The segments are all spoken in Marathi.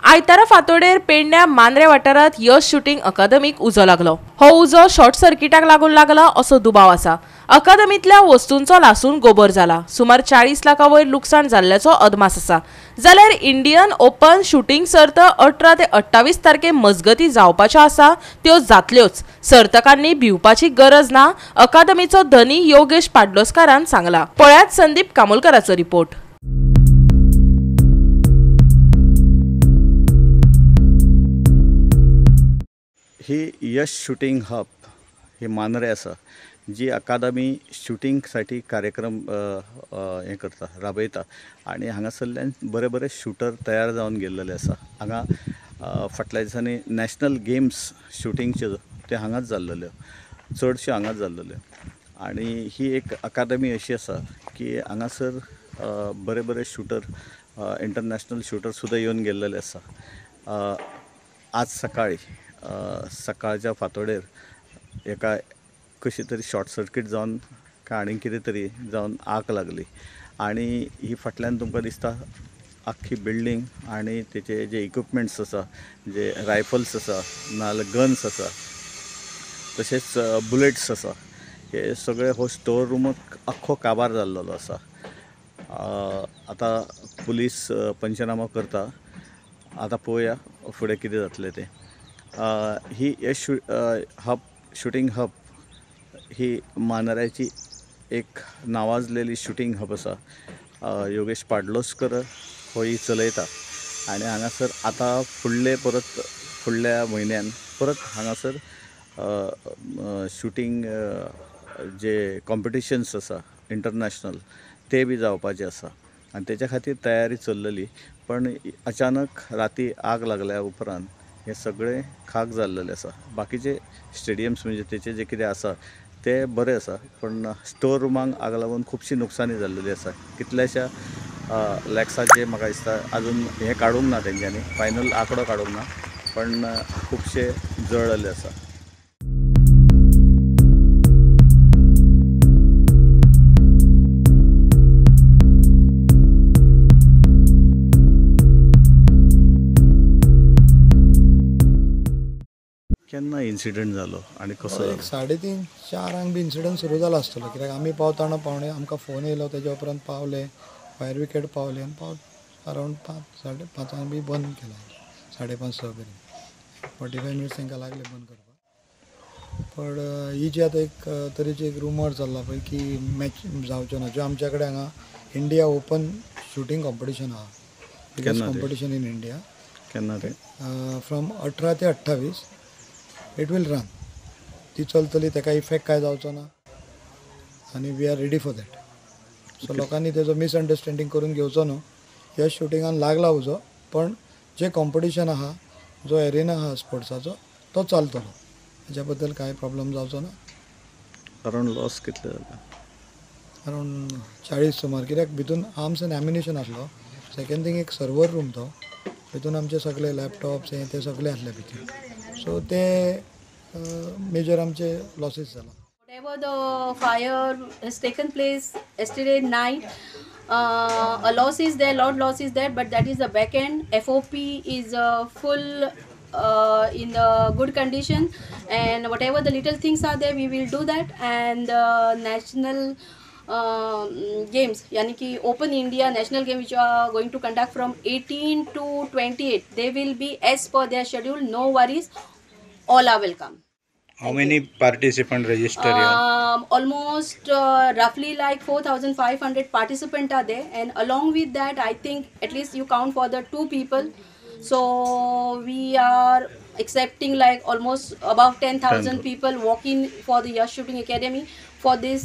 आयतारा फांतोडेर पेडण्या मांद्रे वाठारात यश शूटिंग अकादमीक उजो लागलो। हो उजो शॉर्ट सर्किटाक लागून लागला असो दुबाव आसा। अकादमींतल्या वस्तूंचो लासून गोबर जाला। सुमार 40 लाखां वयर लुकसाण जाल्ल्याचो अदमास आसा। जाल्यार इंडियन ओपन शूटिंग सर्त 18 ते 28 तारखे मजगती जावपाच्यो आसा त्यो जातल्योच। सर्तकांनी भिवपाची गरज ना, अकादमीचो धनी योगेश पाडलोसकारान सांगला। पळयात संदीप कामोलकराचो रिपोर्ट। ही यश शूटिंग हब ही मांद्रे आसा, जी अकादमी शूटिंगसाठी कार्यक्रम हे करता, राबयता आनी हांगासरल्यान बरे बरे शूटर तयार जावन गेल्लेले आसा। हांगा फाटल्या दिसांनी नॅशनल गेम्स शूटिंगच्यो ते हांगाच जाल्ल्यो, चडश्यो हांगाच जाल्ल्यो। आनी ही एक अकादमी अशी आसा की हांगासर बरे बरे शूटर, इंटरनॅशनल शूटर सुद्दां येवन गेल्लेले आसा। आज सकाळच्या फांतोडेर एका कशी तरी शॉर्ट सर्कीट जावन काय आनी कितें तरी जावन आग लागली आनी ही फाटल्यान तुमकां दिसता आख्खी बिल्डींग आनी तेचे जे इक्विपमेंट्स आसा, जे रायफल्स आसा नाजाल्यार गन्स आसा, तशेंच बुलेट्स आसा, हे सगळे हो स्टोर रूमाक आख्खो काबार जाल्लो आसा। आतां पुलीस पंचनामा करता, आतां पळोवया फुडें कितें जातलें तें। ही यश शूटिंग हब ही मांद्र्याची एक नावाजलेली शूटिंग हब आसा। योगेश पाडलोसकर हो ही चलयता आनी हांगासर आतां फुडल्या म्हयन्यान परत हांगासर शूटिंग जे कॉम्पिटिशन्स आसा इंटरनॅशनल ते बी जावपाचे आसा आनी तेच्या खातीर तयारी चल्लेली। पण अचानक राती आग लागल्या उपरांत हे सगळे खाक जाल्लेले आसा। बाकीचे स्टेडियम्स म्हणजे तेचे जे कितें आसा ते बरे आसा, पण स्टोर रूमांक आग लागून खुबशी नुकसानी जाल्लेली आसा। कितल्याशा लॅक्साचे म्हाका दिसता अजून हे काडूंक ना तेंच्यांनी, फायनल आंकडो काडूंक ना, पण खुबशे जळलेले आसा। केन्ना इन्सिडंट जालो आनी कसो? 3:30-4 बी इन्सिडंट सुरू जालो आसतलो, कित्याक आमी पावतना पावणे आमकां फोन येयलो, तेज्या उपरांत पावले, फायर ब्रिगेड पावले आनी अरावंड 5-5:30 बी बंद केला, 5:30-6 पर्यंत 45 मिनिट्स तांकां लागले बंद करपाक। पण ही जी आतां एक तरेची एक रुमर चल्ला पळय की मॅच जावच्यो ना, ज्यो आमच्या कडेन हांगा इंडिया ओपन शूटिंग कॉम्पिटिशन आहा, बिगेस्ट कॉम्पिटिशन इन इंडिया। केन्ना ते? फ्रॉम 18 ते 28 इट वील रन। ती चलतली, ताका इफेक्ट काय जावचो ना आनी we are ready for that. So लोकांनी तेजो मिसअंडरस्टँडींग करून घेवचो न्हू। यश शूटिंगान लागला उजो, पण जे कॉम्पिटिशन आहा, जो एरिना आहा स्पोर्ट्साचो तो चलतलो, हेच्या बद्दल कांय प्रॉब्लेम जावचो ना। अरावंड लॉस कितले जाला? अरावंड 40 सुमार, कित्याक भितून आर्म्स एंड एम्युनिशन आसलो। सेकंड थिंग एक सर्वर रूम तो, भितून आमचे सगळे लॅपटॉप्स हे ते सगळे आसले भितून, सो ते मेजर आमचे लॉसेस जाला। Whatever the fire has taken place yesterday night, a loss is there, lot loss is there, but that is the back end. FOP is full in good condition, and whatever the little things are there, we will do that. And national games, yani ki Open India national game, which are going to conduct from 18 to 28, they will be as per their schedule. No worries, all are welcome. How many participants registered here? Almost roughly like 4,500 participants are there, and along with that I think at least you count for the 2 people, so we are accepting like almost above 10,000 people walk-in for the Yash Shooting Academy for this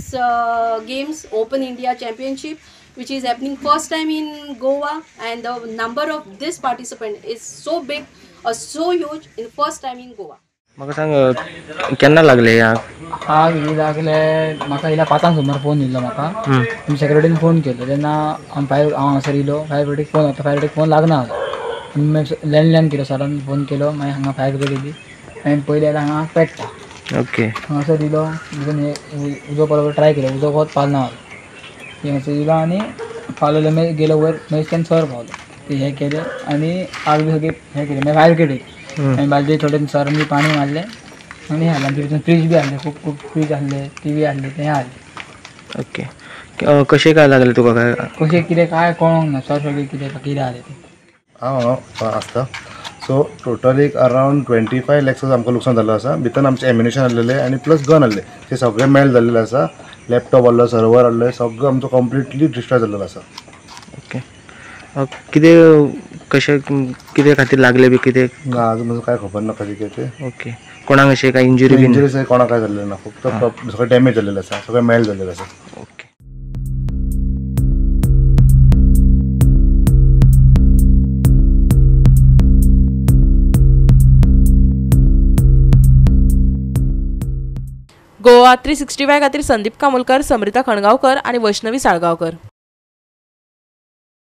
games Open India Championship, which is happening first time in Goa, and the number of this participant is so big or so huge in first time in Goa. म्हाका सांग केन्ना लागले आग ही लागले म्हाका इला 5 सुमार फोन येयलो म्हाका। सेक्युरिटीन फोन केलो, तेन्ना हांव हांगासर येयलो, फायर ब्रिगेड फोन आता, फायर ब्रिगेड फोन लागना जालो, लँडलायन केलो, सरान फोन केलो, मागीर हांगा फायर ब्रिगेड येयली, आनी पयली आतां हांगा पेट्टा। ओके, हांगासर येयलो, हे उजो पळोवपाक ट्राय केलो, उजो वत पावना, हांगासर येयलो आनी पावलेलो, मागीर गेलो वयर, मागीर तेन्ना सर पावलो, ते हे केलं आणि आग बी सगळे हे केले म्हणजे फायर केले आणि बालदी थोडे सरांनी पाणी मारले आणि हे आलं तिथून फ्रीज बी आणले खूप फ्रीज आणले TV आणले ते आले. ओके. कसे काय लागले तुका काय? कसे कितें काय कळोंक ना सर सगळे कितें आले ते. हांव आसता. सो टोटल एक अरावंड 25 लॅक्स आमकां लुकसाण जाल्लो आसा. भितर आमचे एम्युनिशन आहलेले आनी प्लस गन आहले ते सगळे मेल्ट जाल्लेले आसा. लॅपटॉप आहलो, सर्वर आहले, सगळो आमचो कंप्लिटली डिस्ट्रॉय जाल्लो आसा. ओके. कितें कशें कितें खातीर लागले बी कितें? ना अजून म्हजो काय खबर ना कशें कितें ते. ओके. कोणाक अशें काय इंजुरी बी? इंजरीज कोणाक काय जाल्लें ना, फक्त सगळें डॅमेज जाल्लेलें आसा, सगळें मेल्ट जाल्लेलें आसा. ओके. गोवा 365 खातीर संदीप कामुलकर, समृता खणगांवकर आणि वैष्णवी साळगांवकर.